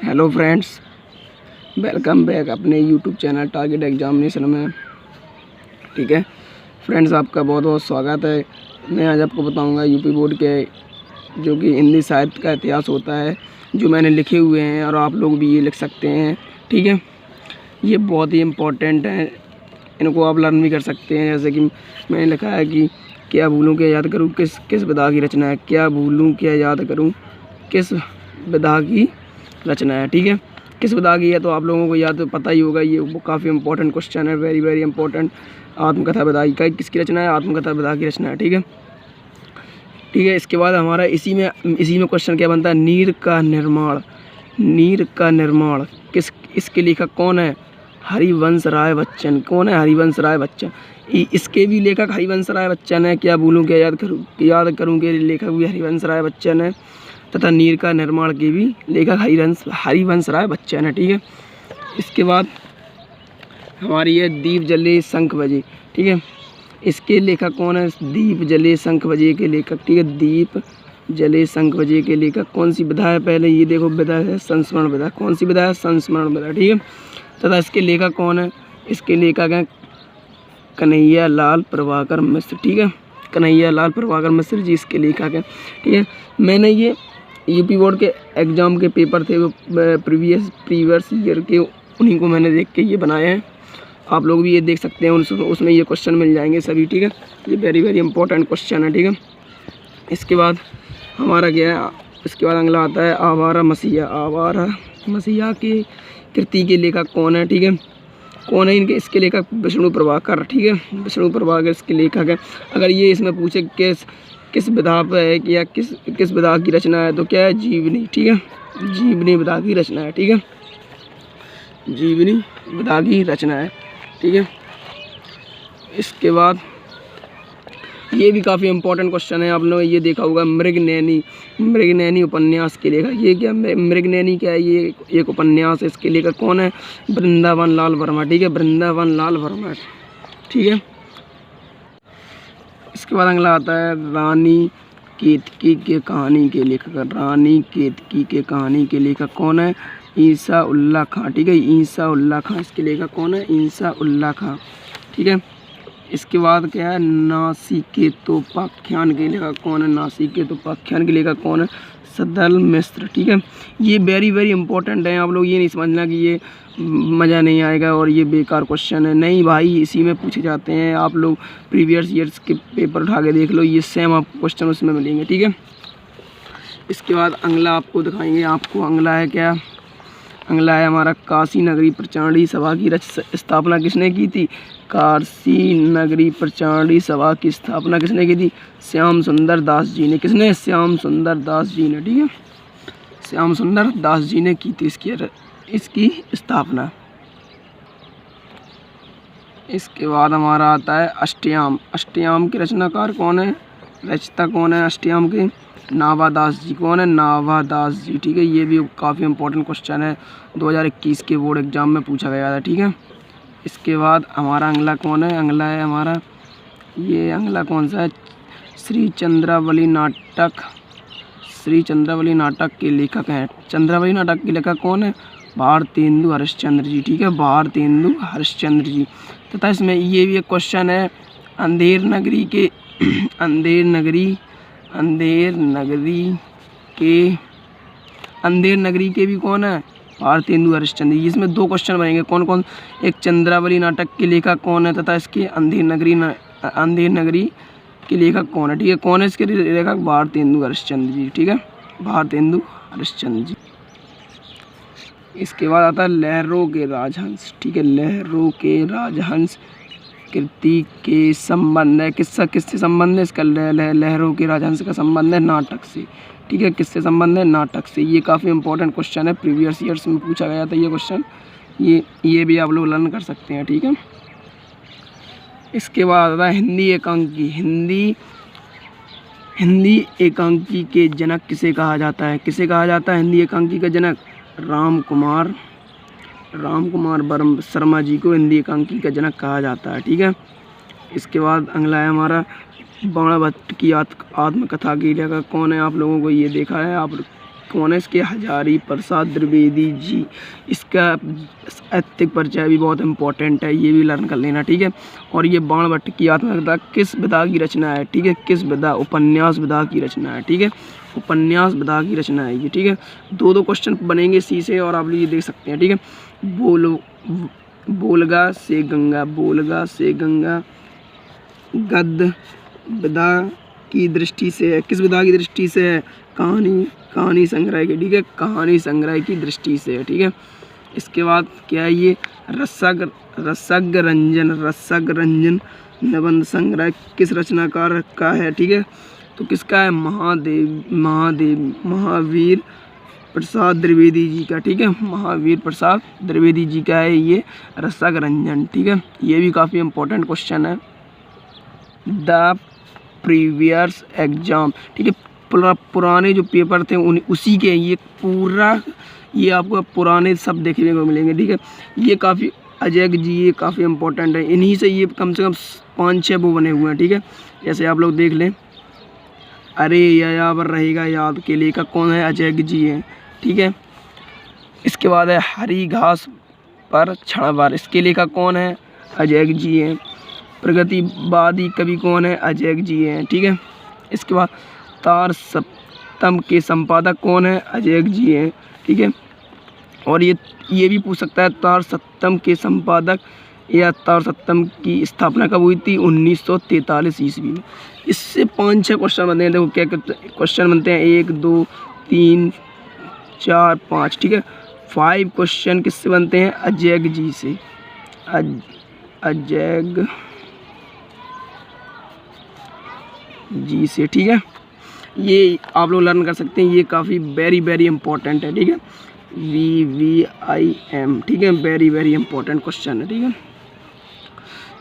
Hello friends, welcome back अपने YouTube channel target examination में। ठीक है फ्रेंड्स, आपका बहुत बहुत स्वागत है। मैं आज आपको बताऊंगा यूपी बोर्ड के जो कि हिंदी साहित्य का इतिहास होता है, जो मैंने लिखे हुए हैं और आप लोग भी ये लिख सकते हैं। ठीक है, ये बहुत ही इम्पोर्टेंट है, इनको आप लर्न भी कर सकते हैं। जैसे कि मैंने लिखा है कि क्या भूलूं क्या याद करूं, किस विधा की रचना है। क्या भूलूं क्या याद करूं, किस विधा की रचना है। ठीक है, किस विधा की है तो आप लोगों को याद तो पता ही होगा। ये काफ़ी इंपॉर्टेंट क्वेश्चन है, वेरी वेरी इंपॉर्टेंट। आत्मकथा विधा की किसकी रचना है, आत्मकथा विधा की रचना है। ठीक है, ठीक है। इसके बाद हमारा इसी में क्वेश्चन क्या बनता है, नीर का निर्माण इसके लेखक कौन है, हरिवंश राय बच्चन। कौन है, हरिवंश राय बच्चन। इसके भी लेखक हरिवंश राय बच्चन है। क्या भूलूं क्या याद करूं के लेखक भी हरिवंश राय बच्चन है, तथा नीर का निर्माण के भी लेखक हरिवंश राय बच्चन है। ठीक है, इसके बाद हमारी है दीप जले शंख बजे। ठीक है, इसके लेखक कौन है, दीप जले शंख बजे के लेखक। ठीक है, दीप जले शंख बजे के लेखक कौन सी विधा है, पहले ये देखो, विधा है संस्मरण विधा। कौन सी विधा है, संस्मरण विधा। ठीक है, तथा इसके लेखक कौन है, इसके लेखक हैं कन्हैया लाल प्रभाकर मिश्र। ठीक है, कन्हैया लाल प्रभाकर मिश्र जी इसके लेखक हैं। ठीक है, मैंने ये यूपी बोर्ड के एग्ज़ाम के पेपर थे वो प्रीवियस ईयर के, उन्हीं को मैंने देख के ये बनाए हैं। आप लोग भी ये देख सकते हैं, उसमें ये क्वेश्चन मिल जाएंगे सभी। ठीक है, ये वेरी वेरी इंपॉर्टेंट क्वेश्चन है। ठीक है, इसके बाद हमारा क्या है, इसके बाद अगला आता है आवारा मसीहा की कृति के लेखक कौन है। ठीक है, कौन है इसके लेखक, विष्णु प्रभाकर। ठीक है, विष्णु प्रभाकर इसके लेखक है। अगर ये इसमें पूछे किस विधा पे है या किस विधा की रचना है तो क्या है, जीवनी। ठीक है, जीवनी विधा की रचना है। ठीक है, जीवनी विधा की रचना है। ठीक है, इसके बाद ये भी काफ़ी इंपॉर्टेंट क्वेश्चन है। आप लोगों ने ये देखा होगा, मृगनयनी उपन्यास के लेखक। ये क्या, मृगनयनी क्या है, ये एक उपन्यास है। इसके लेखक कौन है, वृंदावन लाल वर्मा। ठीक है, वृंदावन लाल वर्मा। ठीक है, इसके बाद अगला आता है रानी केतकी के कहानी के लेखक। रानी केतकी के कहानी के लेखक कौन है, ईसा उल्लाह खां। ठीक है, ईसा उल्लाह खां इसके लेखक कौन है, ईसा उल्लाह खां। ठीक है, इसके बाद क्या है, नासिकेतोपाख्यान के लेखक कौन है, नासिकेतोपाख्यान के लेखक कौन है, सदल मिश्र। ठीक है, ये वेरी वेरी इंपॉर्टेंट है। आप लोग ये नहीं समझना कि ये मज़ा नहीं आएगा और ये बेकार क्वेश्चन है, नहीं भाई, इसी में पूछे जाते हैं। आप लोग प्रीवियस ईयर्स के पेपर उठा के देख लो, ये सेम आपको क्वेश्चन उसमें मिलेंगे। ठीक है, इसके बाद अगला आपको दिखाएंगे, आपको अगला है क्या, अगला है हमारा काशी नगरी प्रचारणी सभा की स्थापना किसने की थी। काशी नगरी प्रचारणी सभा की स्थापना किसने की थी, श्याम सुंदर दास जी ने। किसने, श्याम सुंदर दास जी ने। ठीक है, श्याम सुंदर दास जी ने की थी इसकी स्थापना। इसके बाद हमारा आता है अष्टयाम के रचनाकार कौन है, रचयिता कौन है अष्टयाम के, नावादास जी। कौन है, नावादास जी। ठीक है, ये भी काफ़ी इंपॉर्टेंट क्वेश्चन है, 2021 के बोर्ड एग्जाम में पूछा गया था। ठीक है, इसके बाद हमारा अगला कौन है, अगला है हमारा ये, अगला कौन सा है, श्री चंद्रावली नाटक के लेखक हैं। चंद्रावली नाटक के लेखक कौन है, भारतेंदु हरिश्चंद्र जी। ठीक है, भारतेंदु हरिश्चंद्र जी। तथा इसमें ये भी एक क्वेश्चन है, अंधेर नगरी के भी कौन है, भारतेंदु हरिश्चंद्र जी। इसमें दो क्वेश्चन बनेंगे, कौन कौन, एक चंद्रावली नाटक के लेखक कौन है तथा इसके अंधेर नगरी के लेखक कौन है। ठीक है, कौन है इसके लेखक, भारतेंदु हरिश्चंद्र जी। ठीक है, भारतेंदु हरिश्चंद्र जी। इसके बाद आता है लहरों के राजहंस। ठीक है, लहरों के राजहंस कृति के संबंध है, किससे संबंध है इसका, लहरों के राजहंस का संबंध है नाटक से। ठीक है, किससे संबंध है, नाटक से। ये काफ़ी इंपॉर्टेंट क्वेश्चन है, प्रीवियस ईयर्स में पूछा गया था ये क्वेश्चन, ये भी आप लोग लर्न कर सकते हैं। ठीक है, इसके बाद आता है हिंदी एकांकी के जनक किसे कहा जाता है, हिंदी एकांकी का जनक, राम कुमार शर्मा जी को हिंदी एकांकी का जनक कहा जाता है। ठीक है, इसके बाद अगला है हमारा बाणभट्ट की आत्मकथा की लेखक कौन है, आप लोगों को ये देखा है, आप कौन है इसके? हजारी प्रसाद द्विवेदी जी। इसका साहित्यिक परिचय भी बहुत इंपॉर्टेंट है, ये भी लर्न कर लेना, ठीक है। और ये बाणभट्ट की आत्मकथा किस विधा की रचना है? ठीक है, किस विधा? उपन्यास विधा की रचना है, ठीक है, उपन्यास विधा की रचना है ये, ठीक है। 2-2 क्वेश्चन बनेंगे इसी से और आप ये देख सकते हैं, ठीक है। बोलगा से गंगा, बोलगा से गंगा गद्य विधा की दृष्टि से है, किस विधा की दृष्टि से है? कहानी संग्रह की, ठीक है, कहानी संग्रह की दृष्टि से है, ठीक है। इसके बाद क्या है ये? रसग रंजन निबंध संग्रह किस रचनाकार का है? ठीक है, तो किसका है? महावीर प्रसाद द्विवेदी जी का, ठीक है, महावीर प्रसाद द्विवेदी जी का है ये रसग रंजन, ठीक है। ये भी काफ़ी इंपॉर्टेंट क्वेश्चन है। द प्रीवियस एग्जाम, ठीक है, पुराने जो पेपर थे उसी के ये पूरा, ये आपको पुराने सब देखने को मिलेंगे, ठीक है। ये काफ़ी अजय जी, ये काफ़ी इंपॉर्टेंट है, इन्हीं से ये कम से कम 5-6 वो बने हुए हैं, ठीक है। जैसे आप लोग देख लें, अरे यावर रहेगा याद के लेखक कौन है? अजय जी हैं, ठीक है। इसके बाद है हरी घास पर क्षणभर, इसके लेखक कौन है? अजय जी हैं। प्रगतिवादी कवि कौन है? अजय जी हैं, ठीक है। इसके बाद तार सप्तम के संपादक कौन है? अजय जी हैं, ठीक है। और ये भी पूछ सकता है तार सप्तम के संपादक या तार सप्तम की स्थापना कब हुई थी? 1943 ईस्वी में। इससे 5-6 क्वेश्चन बनते हैं। देखो क्या क्वेश्चन बनते हैं, 1 2 3 4 5, ठीक है। 5 क्वेश्चन किससे बनते हैं? अजय जी से, अजय जी से, ठीक है। ये आप लोग लर्न कर सकते हैं, ये काफ़ी वेरी इंपॉर्टेंट है, ठीक है। VVIM, ठीक है, वेरी इंपॉर्टेंट क्वेश्चन है, ठीक है।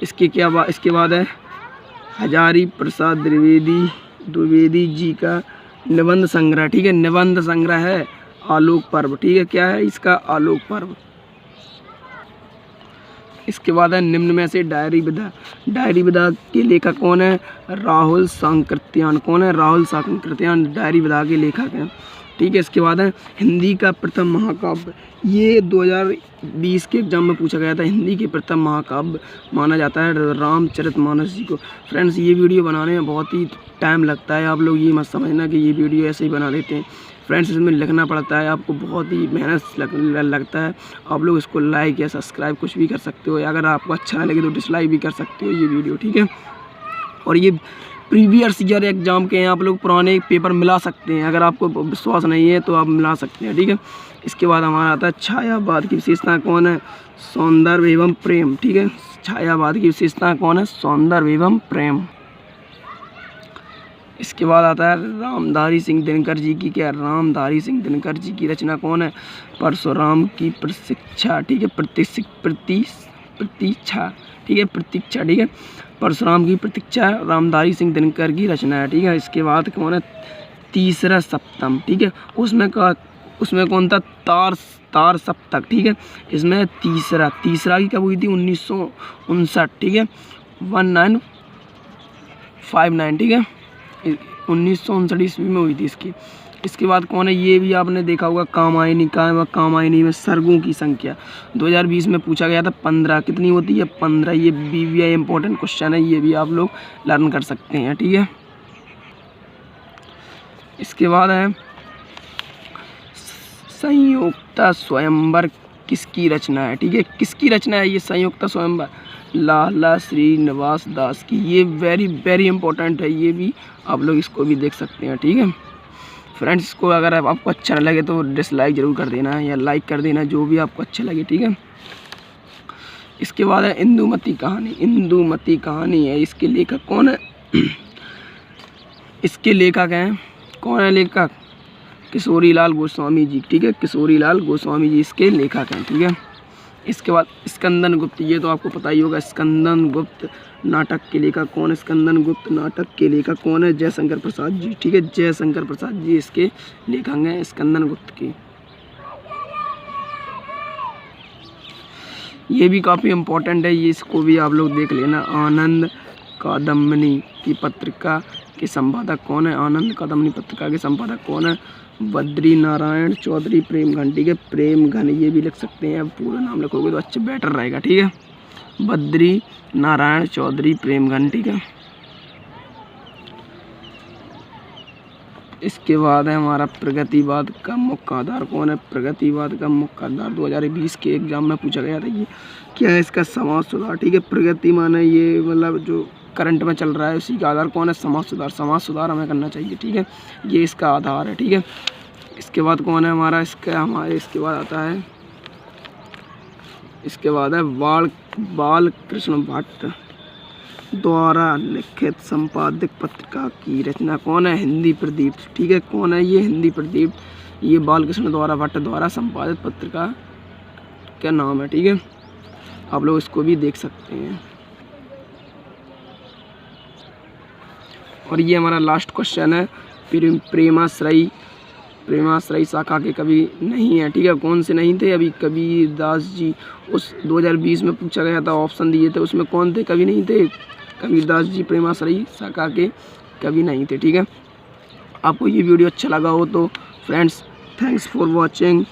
इसके बाद है हजारी प्रसाद द्विवेदी जी का निबंध संग्रह, ठीक है, निबंध संग्रह है आलोक पर्व, ठीक है। क्या है इसका? आलोक पर्व। इसके बाद है निम्न में से डायरी विधा के लेखक कौन है? राहुल सांकृत्यायन। कौन है? राहुल सांकृत्यायन डायरी विधा के लेखक हैं, ठीक है। इसके बाद है हिंदी का प्रथम महाकाव्य, ये 2020 के एग्जाम में पूछा गया था। हिंदी के प्रथम महाकाव्य माना जाता है रामचरितमानस जी को। फ्रेंड्स, ये वीडियो बनाने में बहुत ही टाइम लगता है, आप लोग ये मत समझना कि ये वीडियो ऐसे ही बना लेते हैं। फ्रेंड्स, इसमें लिखना पड़ता है, आपको बहुत ही मेहनत लगता है। आप लोग इसको लाइक या सब्सक्राइब कुछ भी कर सकते हो, अगर आपको अच्छा ना लगे तो डिसलाइक भी कर सकते हो ये वीडियो, ठीक है। और ये प्रीवियस ईयर एग्जाम के हैं, आप लोग पुराने पेपर मिला सकते हैं, अगर आपको विश्वास नहीं है तो आप मिला सकते हैं, ठीक है। इसके बाद हमारा आता है छायावाद की विशेषता कौन है? सौंदर्य एवं प्रेम, ठीक है। छायावाद की विशेषता कौन है? सौंदर्य एवं प्रेम। इसके बाद आता है रामधारी सिंह दिनकर जी की, क्या? रामधारी सिंह दिनकर जी की रचना कौन है? परशुराम की प्रतीक्षा, ठीक है, प्रतीक्षा, ठीक है, प्रतीक्षा, ठीक है। परशुराम की प्रतीक्षा रामधारी सिंह दिनकर की रचना है, ठीक है। इसके बाद कौन है? तीसरा सप्तम, ठीक है, उसमें कौन था? तार सप्तक, ठीक है। इसमें तीसरा की कब हुई थी? 1959, ठीक है, 1959, ठीक है, 1959 ईस्वी में हुई थी इसकी। इसके बाद कौन है? ये भी आपने देखा होगा, कामायनी में सर्गों की संख्या 2020 में पूछा गया था 15, कितनी होती है? 15। ये BVI इंपॉर्टेंट क्वेश्चन है, ये भी आप लोग लर्न कर सकते हैं, ठीक है। इसके बाद है संयुक्ता स्वयंवर किसकी रचना है? ठीक है, किसकी रचना है ये संयुक्ता स्वयंवर? लाला श्रीनिवास दास की। ये वेरी इंपॉर्टेंट है, ये भी आप लोग इसको भी देख सकते हैं, ठीक है। फ्रेंड्स, इसको अगर आपको अच्छा लगे तो डिसलाइक ज़रूर कर देना या लाइक कर देना, जो भी आपको अच्छा लगे, ठीक है। इसके बाद है इंदुमती कहानी है, इसके लेखक कौन है? इसके लेखक हैं, कौन है लेखक? किशोरीलाल गोस्वामी जी, ठीक है, किशोरीलाल गोस्वामी जी इसके लेखक हैं, ठीक है। इसके बाद स्कंदन गुप्त, ये तो आपको पता ही होगा, स्कंदन गुप्त नाटक के लेखक कौन है? स्कंदन गुप्त नाटक के लेखक कौन है? जयशंकर प्रसाद जी, ठीक है, जयशंकर प्रसाद जी इसके लेखक हैं स्कंदन गुप्त के। ये भी काफ़ी इम्पोर्टेंट है, ये इसको भी आप लोग देख लेना। आनंद कादम्बनी की पत्रिका के संपादक कौन है? आनंद कादम्बनी पत्रिका के संपादक कौन है? बद्री नारायण चौधरी प्रेम घन, ठीक है, प्रेम घन ये भी लिख सकते हैं, अब पूरा नाम लिखोगे तो अच्छा बेटर रहेगा, ठीक है। बद्री नारायण चौधरी प्रेम घन, ठीक है। इसके बाद है हमारा प्रगतिवाद का मुख्य आधार कौन है। प्रगतिवाद का मुख्य आधार 2020 के एग्जाम में पूछा गया था, ये क्या है इसका समाज सुधार, ठीक है। प्रगति माने ये मतलब जो करंट में चल रहा है उसी का आधार कौन है, समाज सुधार। समाज सुधार हमें करना चाहिए, ठीक है, ये इसका आधार है, ठीक है। इसके बाद कौन है हमारा, इसके बाद आता है, इसके बाद है बाल कृष्ण भट्ट द्वारा लिखित संपादित पत्रिका की रचना कौन है, हिंदी प्रदीप, ठीक है। कौन है ये, हिंदी प्रदीप, ये बालकृष्ण द्वारा भट्ट द्वारा संपादित पत्रिका का नाम है, ठीक है। आप लोग इसको भी देख सकते हैं। और ये हमारा लास्ट क्वेश्चन है, प्रेमाश्रयी शाखा के कवि नहीं है, ठीक है। कौन से नहीं थे, अभी कबीरदास जी उस 2020 में पूछा गया था, ऑप्शन दिए थे, उसमें कौन थे, कवि नहीं थे, कबीरदास जी प्रेमाश्रयी शाखा के कवि नहीं थे, ठीक है। आपको ये वीडियो अच्छा लगा हो तो फ्रेंड्स थैंक्स फॉर वॉचिंग।